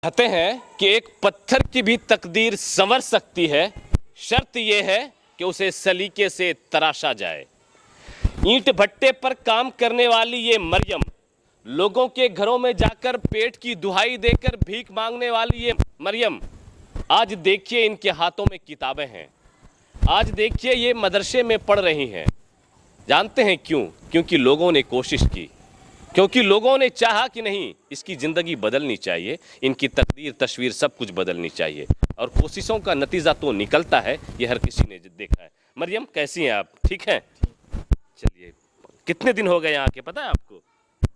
कहते हैं कि एक पत्थर की भी तकदीर संवर सकती है, शर्त यह है कि उसे सलीके से तराशा जाए। ईंट भट्टे पर काम करने वाली ये मरियम, लोगों के घरों में जाकर पेट की दुहाई देकर भीख मांगने वाली ये मरियम, आज देखिए इनके हाथों में किताबें हैं। आज देखिए ये मदरसे में पढ़ रही हैं। जानते हैं क्यों? क्योंकि लोगों ने कोशिश की, क्योंकि लोगों ने चाहा कि नहीं, इसकी ज़िंदगी बदलनी चाहिए, इनकी तकदीर तस्वीर सब कुछ बदलनी चाहिए, और कोशिशों का नतीजा तो निकलता है, ये हर किसी ने देखा है। मरियम, कैसी हैं आप? ठीक हैं? चलिए, कितने दिन हो गए यहाँ के, पता है आपको?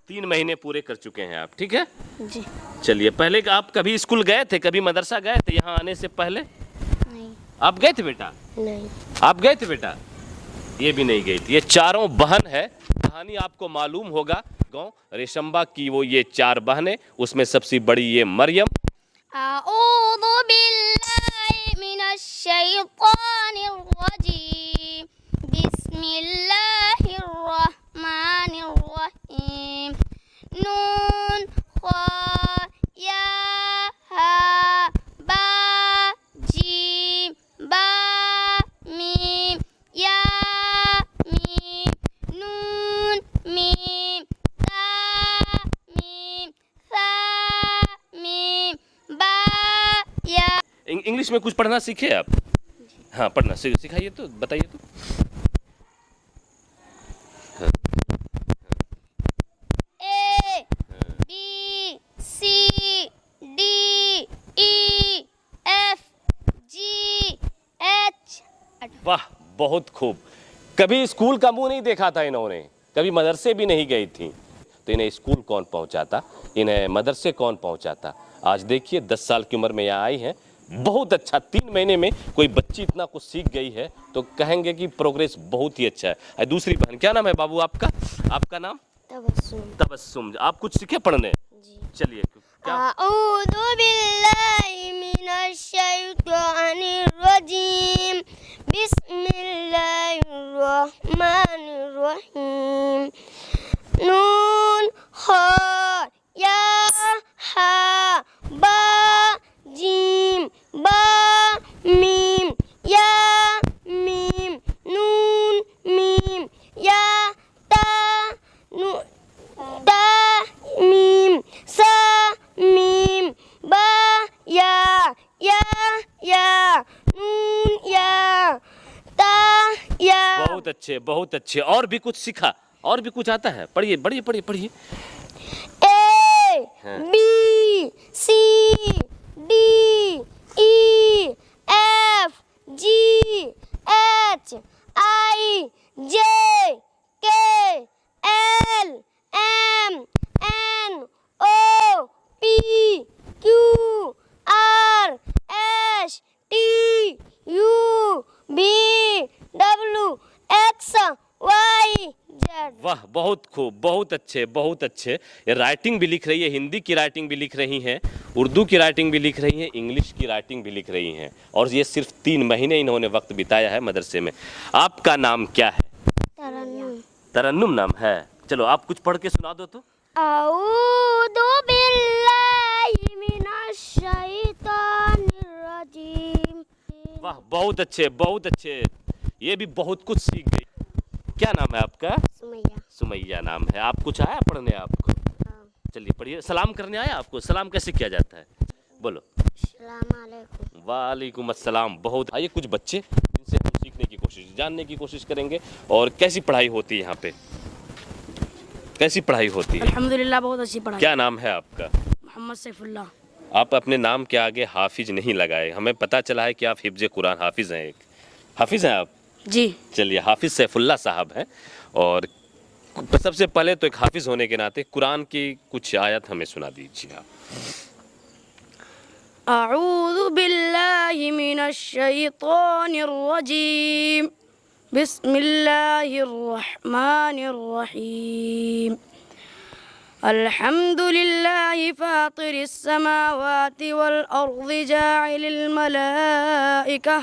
3 महीने पूरे कर चुके हैं आप, ठीक है जी। चलिए, पहले आप कभी स्कूल गए थे, कभी मदरसा गए थे यहाँ आने से पहले? नहीं। आप गए थे बेटा? नहीं। आप गए थे बेटा? ये भी नहीं गई थी। ये चारों बहन है। कहानी आपको मालूम होगा, गांव रेशंबा की वो ये 4 बहनें, उसमें सबसे बड़ी ये मरियम। अऊज़ु बिल्लाहि मिनश शैतानिर रजीम। बिस्मिल्लाहिर रहमानिर रहीम। नून खा या हा बा जीम बा मीम या मीम नून मीम ता मीम सा मीम बा या। इंग्लिश में कुछ पढ़ना सीखे आप? हाँ, पढ़ना सिखाइए तो, बताइए तो। A B C D E F G H। वाह, बहुत खूब। कभी स्कूल का मुंह नहीं देखा था इन्होंने, कभी मदरसे भी नहीं गई थी, तो इन्हें स्कूल कौन पहुंचाता, इन्हें मदरसे कौन पहुंचाता। आज देखिए 10 साल की उम्र में यहाँ आई हैं। बहुत अच्छा, 3 महीने में कोई बच्ची इतना कुछ सीख गई है तो कहेंगे कि प्रोग्रेस बहुत ही अच्छा है। दूसरी बहन, क्या नाम है बाबू आपका? आपका नाम? तबस्सुम। तबस्सुम। आप कुछ सीखे पढ़ने? जी। चलिए, क्या? अऊज़ु बिल्लाहि मिनश शैतानिर रजीम। बिस्मिल्लाहिर रहमानिर रहीम। नून खा या हा बा जीम बा मीम या मीम नून मीम या ता मीम सा मीम बा या नून या ता या। बहुत अच्छे, बहुत अच्छे। और भी कुछ सीखा? और भी कुछ आता है? पढ़िए, पढ़िए, पढ़िए, पढ़िए। A B C D E F G H I J K L M N O P Q R S T U V W X Y Z। वाह, बहुत खूब, बहुत अच्छे, बहुत अच्छे। ये राइटिंग भी लिख रही है, हिंदी की राइटिंग भी लिख रही हैं, उर्दू की राइटिंग भी लिख रही हैं, इंग्लिश की राइटिंग भी लिख रही हैं, और ये सिर्फ 3 महीने इन्होंने वक्त बिताया है मदरसे में। आपका नाम क्या है? तरन्नुम। तरन्नुम नाम है। चलो, आप कुछ पढ़ के सुना दो तो। अऊज़ु बिल्लाहि मिनश शैतानिर रजीम। वाह, बहुत अच्छे, बहुत अच्छे। ये भी बहुत कुछ सीख गई। क्या नाम है आपका? सुमैया। सुमैया नाम है। आप कुछ आया पढ़ने आपको? हाँ। चलिए, पढ़िए। सलाम करने आया आपको? सलाम कैसे किया जाता है, बोलो? अस्सलाम वालेकुम। वालेकुम अस्सलाम। बहुत। आइए, कुछ बच्चे जिनसे हम सीखने की कोशिश, जानने की कोशिश करेंगे, और कैसी पढ़ाई होती है यहाँ पे, कैसी पढ़ाई होती है। अल्हम्दुलिल्लाह, बहुत अच्छी पढ़ाई। क्या नाम है आपका? मोहम्मद सैफुल्लाह। आप अपने नाम के आगे हाफिज नहीं लगाए, हमें पता चला है कि आप हिफ्ज़ कुरान हाफिज हैं। एक हाफिज हैं आप? जी। चलिए, हाफिज सैफुल्लाह साहब हैं, और सबसे पहले तो एक हाफिज होने के नाते कुरान की कुछ आयत हमें सुना दीजिए आप। अऊज़ु बिल्लाहि मिनश शैतानिर रजीम। बिस्मिल्लाहिर रहमानिर रहीम। अल्हम्दुलिल्लाहि फातिरिस समावाति वल अर्ज़ि जाइलिल मलाइका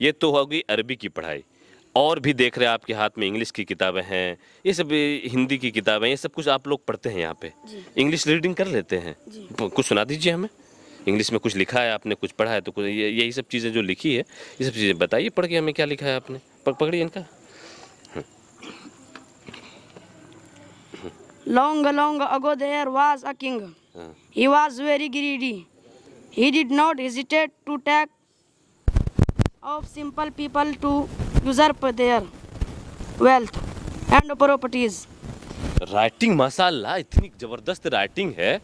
ये तो होगी अरबी की पढ़ाई। और भी देख रहे हैं आपके हाथ में इंग्लिश की किताबें हैं, ये सब हिंदी की किताबें, ये सब कुछ आप लोग पढ़ते हैं यहाँ पे? इंग्लिश रीडिंग कर लेते हैं? कुछ सुना दीजिए हमें। इंग्लिश में कुछ लिखा है आपने, कुछ पढ़ा है तो कुछ यही सब चीज़ें जो लिखी है, ये सब चीज़ें बताइए पढ़ के हमें, क्या लिखा है आपने? पकड़िए इनका। Long ago there was a king. He was very greedy. He did not hesitate to take of simple people to usurp their wealth and properties. Writing माशाल्लाह, इतनी ज़बरदस्त राइटिंग है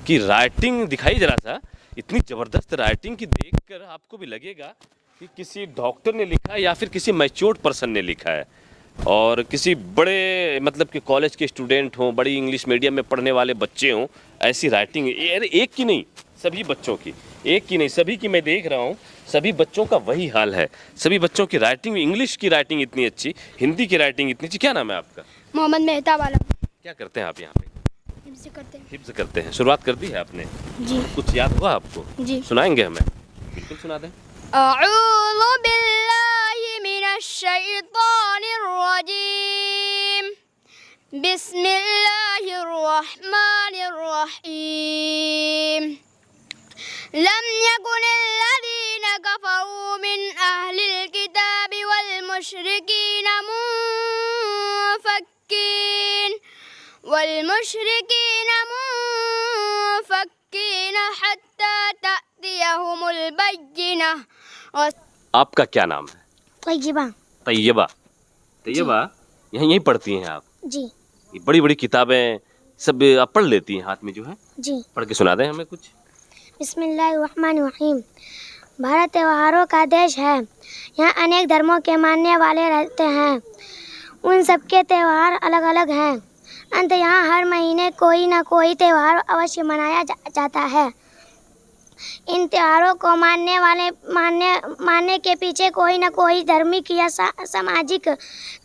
कि राइटिंग दिखाई जरा सा, इतनी ज़बरदस्त राइटिंग की देखकर आपको भी लगेगा कि किसी डॉक्टर ने लिखा है या फिर किसी मैच्योर्ड पर्सन ने लिखा है, और किसी बड़े मतलब कि कॉलेज के स्टूडेंट हों, बड़ी इंग्लिश मीडियम में पढ़ने वाले बच्चे हों, ऐसी राइटिंग। अरे एक की नहीं, सभी बच्चों की, एक की नहीं सभी की मैं देख रहा हूँ, सभी बच्चों का वही हाल है। सभी बच्चों की राइटिंग, इंग्लिश की राइटिंग इतनी अच्छी, हिंदी की राइटिंग इतनी अच्छी। क्या नाम है आपका? मोहम्मद मेहता वाला। क्या करते हैं आप यहाँ पे? हिफ्ज़ करते हैं। हिफ्ज़ करते हैं। शुरुआत कर दी है आपने? जी कुछ याद हुआ आपको? जी। सुनाएंगे हमें? बिल्कुल सुना दें। अऊज़ु बिल्लाहि मिनश शैतानिर रजीम। बिस्मिल्लाहिर रहमानिर रहीम। लम यकुनिल्लज़ीना कफ़रू मिन अहलिल किताबि वल मुशरिकीन मुनफ़क्कीन हत्ता तअतियहुमुल बय्यिना। आपका क्या नाम है? तय्यबा। तैयबा। तैयबा, यहीं पढ़ती हैं आप? जी ये बड़ी बड़ी किताबें सब आप पढ़ लेती हैं हाथ में जो है? जी। पढ़ के सुना दें हमें कुछ। बिस्मिल्लाहिर्रहमानिर्रहीम। भारत त्योहारों का देश है। यहाँ अनेक धर्मों के मानने वाले रहते हैं। उन सबके त्यौहार अलग अलग हैं। अंत यहाँ हर महीने कोई ना कोई त्यौहार अवश्य मनाया जाता है। इन त्योहारों को मानने के पीछे कोई ना कोई धार्मिक या सामाजिक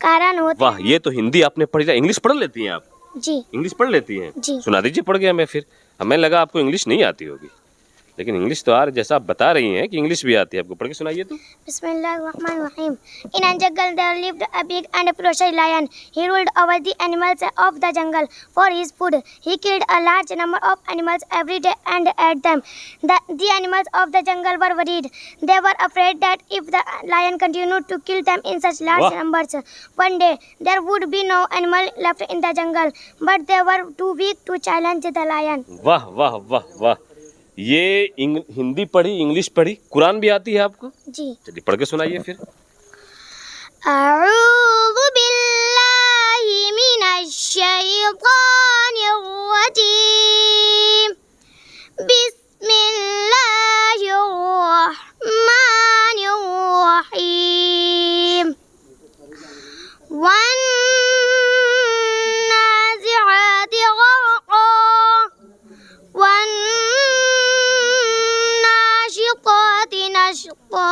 कारण होते वाह, ये तो हिंदी आपने पढ़ी। इंग्लिश पढ़ लेती हैं आप? जी इंग्लिश पढ़ लेती हैं? जी। सुना दीजिए पढ़ के हमें फिर। हमें लगा आपको इंग्लिश नहीं आती होगी, लेकिन इंग्लिश तो जैसा आप बता रही हैं कि इंग्लिश भी आती है आपको, पढ़ के सुनाइए तो। Bismillahirrahmanirrahim. In a jungle there lived a big and ferocious lion. He ruled over the animals of the jungle. For his food, he killed a large number of animals every day and ate them. The animals of the jungle were worried. They were afraid that if the lion continued to kill them in such large numbers, one day there would be no animal left in the jungle. But they were too weak to challenge the lion. वाह वाह वाह वाह, ये हिंदी पढ़ी, English पढ़ी, कुरान भी आती है आपको? जी। चलिए पढ़ के सुनाइए फिर। अऊज़ु बिल्लाहि मिनश शैतानिर रजीम। बिस्मिल्लाहिर रहमानिर रहीम। वन्नाज़िआति ग़रक़ा। वन्नाशिताति नशता।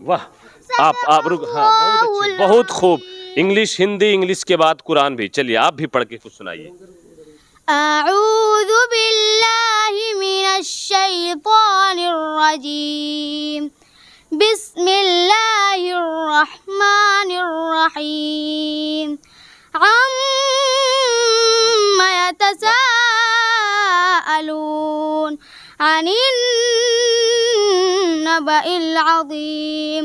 वाह, आप रुक। हाँ, बहुत अच्छी, बहुत खूब। इंग्लिश, हिंदी, इंग्लिश के बाद कुरान भी। चलिए आप भी पढ़ के कुछ सुनाइए। अऊज़ु बिल्लाहि मिनश शैतानिर रजीम। बिस्मिल्लाहिर रहमानिर रहीम। अम्मा यतसाअलून अनिन नबइल अज़ीम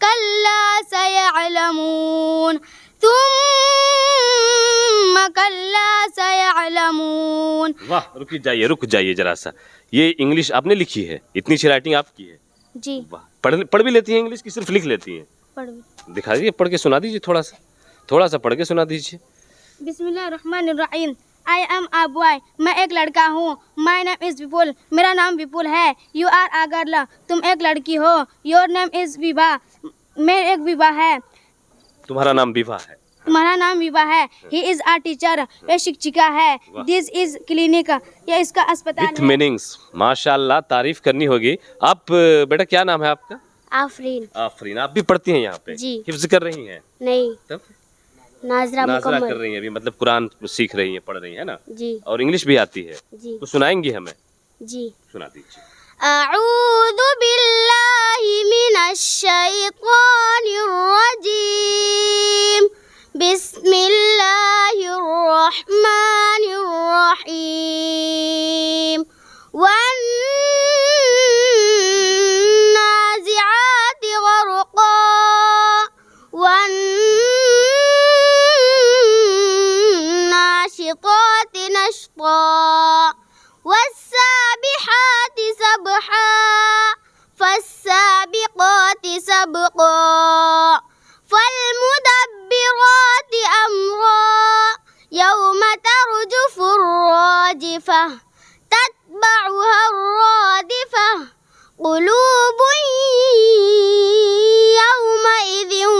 कल्ला सयअलमून तुम्मा कल्ला सयअलमून। वाह, रुक जाइए जरा सा। ये इंग्लिश आपने लिखी है, इतनी अच्छी राइटिंग आपकी है। जी। वाह, पढ़ भी लेती हैं इंग्लिश की सिर्फ लिख लेती हैं? दिखा दीजिए, पढ़ के सुना दीजिए, थोड़ा सा पढ़ के सुना दीजिए। बिस्मिल्लाहिर्रहमानिर्रहीम। आई एम अ बॉय, मैं एक लड़का हूँ। माय नेम इज़ विपुल, मेरा नाम विपुल है। यू आर अ गर्ल, तुम एक लड़की हो। योर नेम इज़ विभा, मैं एक विभा है। तुम्हारा नाम विभा है? तुम्हारा नाम विभा है। ही इज़ अ टीचर, ये शिक्षिका है। दिस इज़ क्लिनिक, ये इसका अस्पताल विथ है। मीनिंग्स, माशाल्लाह, तारीफ करनी होगी। आप बेटा क्या नाम है आपका? आफरीन। आफरीन। आप भी पढ़ती हैं यहाँ पे? जी। हिफ्ज कर रही हैं? नहीं, तब नाजरा नाजरा मुकम्मल। कर रही हैं अभी, मतलब कुरान सीख रही हैं, पढ़ रही हैं ना? जी। और इंग्लिश भी आती है? जी। तो सुनाएंगी हमें? जी। सुना दीजिए। अऊज़ु बिल्लाहि मिनश शैतानिर रजीम। बिस्मिल्लाहिर्रहमानिर्रहीम। वन्नाज़िआति ग़रक़ा वन्नाशिताति नशता वस्साबिहाति सबहा फस्साबिक़ाति सबक़ा फल्मुदब्बिराति अम्रा यौम तर्जुफुर राजिफा तत्बअुहा रादिफा क़ुलूबुन यौमइज़िन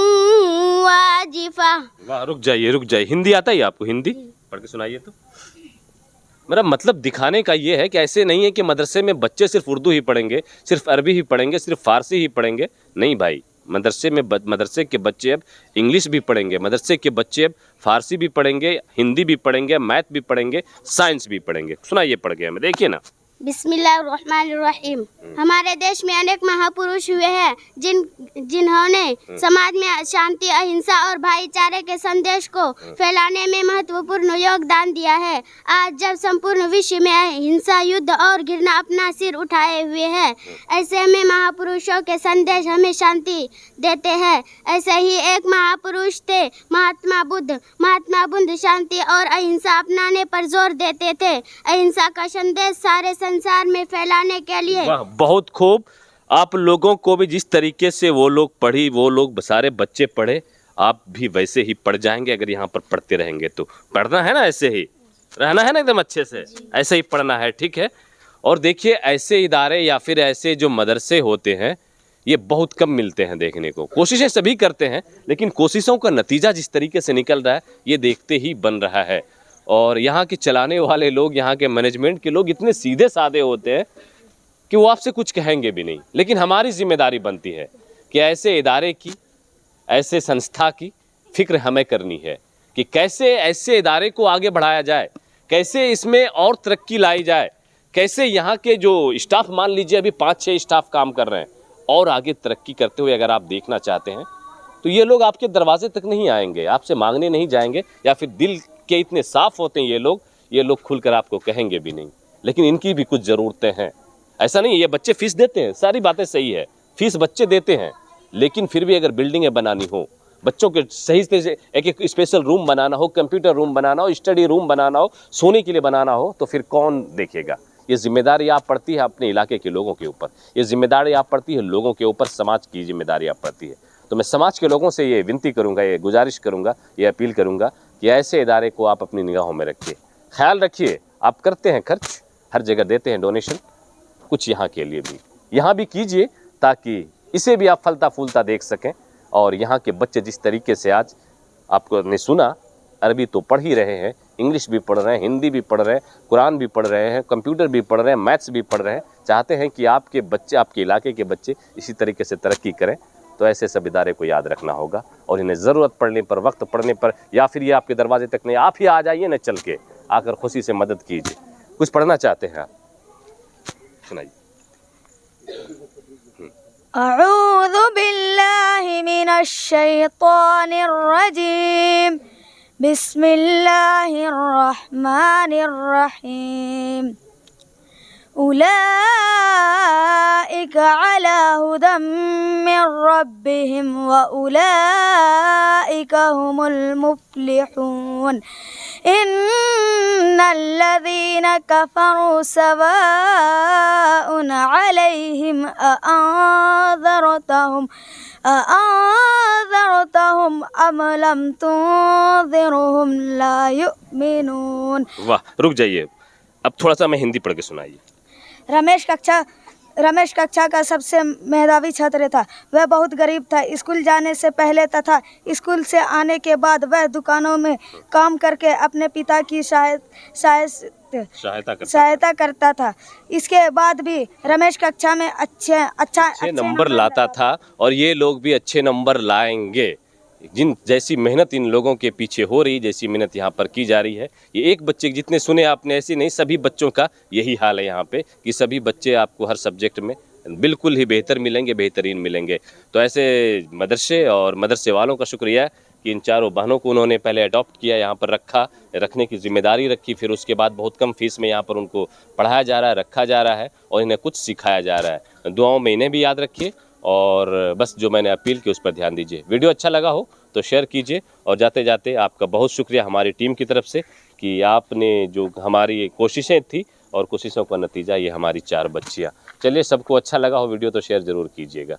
वाजिफा। वाह, रुक जाइए। हिंदी आता है आपको? हिंदी पढ़ के सुनाइए तो। मेरा मतलब दिखाने का ये है कि ऐसे नहीं है कि मदरसे में बच्चे सिर्फ उर्दू ही पढ़ेंगे, सिर्फ अरबी ही पढ़ेंगे, सिर्फ फारसी ही पढ़ेंगे। नहीं भाई, मदरसे के बच्चे अब इंग्लिश भी पढ़ेंगे, मदरसे के बच्चे अब फारसी भी पढ़ेंगे, हिंदी भी पढ़ेंगे, मैथ भी पढ़ेंगे, साइंस भी पढ़ेंगे। सुनाइए पढ़ के हमें, देखिए ना। बिस्मिल्लाहिर्रहमानिर्रहीम। हमारे देश में अनेक महापुरुष हुए हैं जिन्होंने समाज में शांति, अहिंसा और भाईचारे के संदेश को फैलाने में महत्वपूर्ण योगदान दिया है। आज जब संपूर्ण विश्व में हिंसा, युद्ध और घृणा अपना सिर उठाए हुए है, ऐसे में महापुरुषों के संदेश हमें शांति देते हैं। ऐसे ही एक महापुरुष थे महात्मा बुद्ध। महात्मा बुद्ध शांति और अहिंसा अपनाने पर जोर देते थे। अहिंसा का संदेश सारे संसार में फैलाने के लिए। वाह, बहुत खूब। आप लोगों को भी जिस तरीके से वो लोग सारे बच्चे पढ़े, आप भी वैसे ही पढ़ जाएंगे अगर यहाँ पर पढ़ते रहेंगे तो। पढ़ना है ना, ऐसे ही रहना है ना, एकदम अच्छे से ऐसे ही पढ़ना है, ठीक है। और देखिए, ऐसे इदारे या फिर ऐसे जो मदरसे होते हैं, ये बहुत कम मिलते हैं देखने को। कोशिशें सभी करते हैं, लेकिन कोशिशों का नतीजा जिस तरीके से निकल रहा है, ये देखते ही बन रहा है। और यहाँ के चलाने वाले लोग, यहाँ के मैनेजमेंट के लोग इतने सीधे साधे होते हैं कि वो आपसे कुछ कहेंगे भी नहीं। लेकिन हमारी जिम्मेदारी बनती है कि ऐसे इदारे की, ऐसे संस्था की फिक्र हमें करनी है कि कैसे ऐसे इदारे को आगे बढ़ाया जाए, कैसे इसमें और तरक्की लाई जाए, कैसे यहाँ के जो स्टाफ, मान लीजिए अभी 5-6 स्टाफ काम कर रहे हैं, और आगे तरक्की करते हुए अगर आप देखना चाहते हैं तो ये लोग आपके दरवाजे तक नहीं आएंगे, आपसे मांगने नहीं जाएंगे, या फिर दिल के इतने साफ होते हैं ये लोग खुलकर आपको कहेंगे भी नहीं। लेकिन इनकी भी कुछ ज़रूरतें हैं। ऐसा नहीं है, ये बच्चे फीस देते हैं, सारी बातें सही है, फीस बच्चे देते हैं, लेकिन फिर भी अगर बिल्डिंगें बनानी हो, बच्चों के सही से एक स्पेशल रूम बनाना हो, कंप्यूटर रूम बनाना हो, स्टडी रूम बनाना हो, सोने के लिए बनाना हो, तो फिर कौन देखेगा? ये जिम्मेदारी आप पड़ती है अपने इलाके के लोगों के ऊपर, ये जिम्मेदारी आप पड़ती है लोगों के ऊपर, समाज की जिम्मेदारी आप पड़ती है। तो मैं समाज के लोगों से ये विनती करूंगा, ये गुजारिश करूंगा, ये अपील करूंगा कि ऐसे इदारे को आप अपनी निगाहों में रखिए, ख्याल रखिए। आप करते हैं खर्च, हर जगह देते हैं डोनेशन, कुछ यहाँ के लिए भी यहाँ भी कीजिए, ताकि इसे भी आप फलता फूलता देख सकें। और यहाँ के बच्चे जिस तरीके से आज आपको ने सुना, अरबी तो पढ़ ही रहे हैं, इंग्लिश भी पढ़ रहे हैं, हिंदी भी पढ़ रहे हैं, कुरान भी पढ़ रहे हैं, कंप्यूटर भी पढ़ रहे हैं, मैथ्स भी पढ़ रहे हैं। चाहते हैं कि आपके बच्चे, आपके इलाके के बच्चे इसी तरीके से तरक्की करें। तो ऐसे सब इदारे को याद रखना होगा और इन्हें ज़रूरत पड़ने पर, वक्त पड़ने पर, या फिर ये आपके दरवाजे तक नहीं, आप ही आ जाइए ना, चल के आकर खुशी से मदद कीजिए। कुछ पढ़ना चाहते हैं आप, सुनाइए। अऊज़ु बिल्लाहि मिनश शैतानिर रजीम। बिस्मिल्लाहिर रहमानिर रहीम। उलाइक अला हुदम मिन रब्बिहिम व उलाइक हुमुल मुफ्लिहून इन्नल्लज़ीन कफ़रू सवाउन अलैहिम अअंज़रतहुम अम लम तुंज़िरहुम ला युमिनून। वाह, रुक जाइए, अब थोड़ा सा मैं हिंदी पढ़ के सुनाइए। रमेश कक्षा का सबसे मेधावी छात्र था। वह बहुत गरीब था। स्कूल जाने से पहले तथा स्कूल से आने के बाद वह दुकानों में काम करके अपने पिता की सहायता करता था। इसके बाद भी रमेश कक्षा में अच्छे नंबर लाता था और ये लोग भी अच्छे नंबर लाएंगे। जिन जैसी मेहनत इन लोगों के पीछे हो रही, जैसी मेहनत यहाँ पर की जा रही है, ये एक बच्चे जितने सुने आपने ऐसे नहीं, सभी बच्चों का यही हाल है यहाँ पे कि सभी बच्चे आपको हर सब्जेक्ट में बिल्कुल ही बेहतर मिलेंगे, बेहतरीन मिलेंगे। तो ऐसे मदरसे और मदरसे वालों का शुक्रिया कि इन चारों बहनों को उन्होंने पहले अडॉप्ट किया, यहाँ पर रखने की जिम्मेदारी रखी, फिर उसके बाद बहुत कम फीस में यहाँ पर उनको पढ़ाया जा रहा है, रखा जा रहा है और इन्हें कुछ सिखाया जा रहा है। दुआओं में इन्हें भी याद रखिए और बस जो मैंने अपील की उस पर ध्यान दीजिए। वीडियो अच्छा लगा हो तो शेयर कीजिए और जाते जाते आपका बहुत शुक्रिया हमारी टीम की तरफ से कि आपने जो हमारी कोशिशें थी और कोशिशों का नतीजा ये हमारी 4 बच्चियाँ। चलिए, सबको अच्छा लगा हो वीडियो तो शेयर ज़रूर कीजिएगा।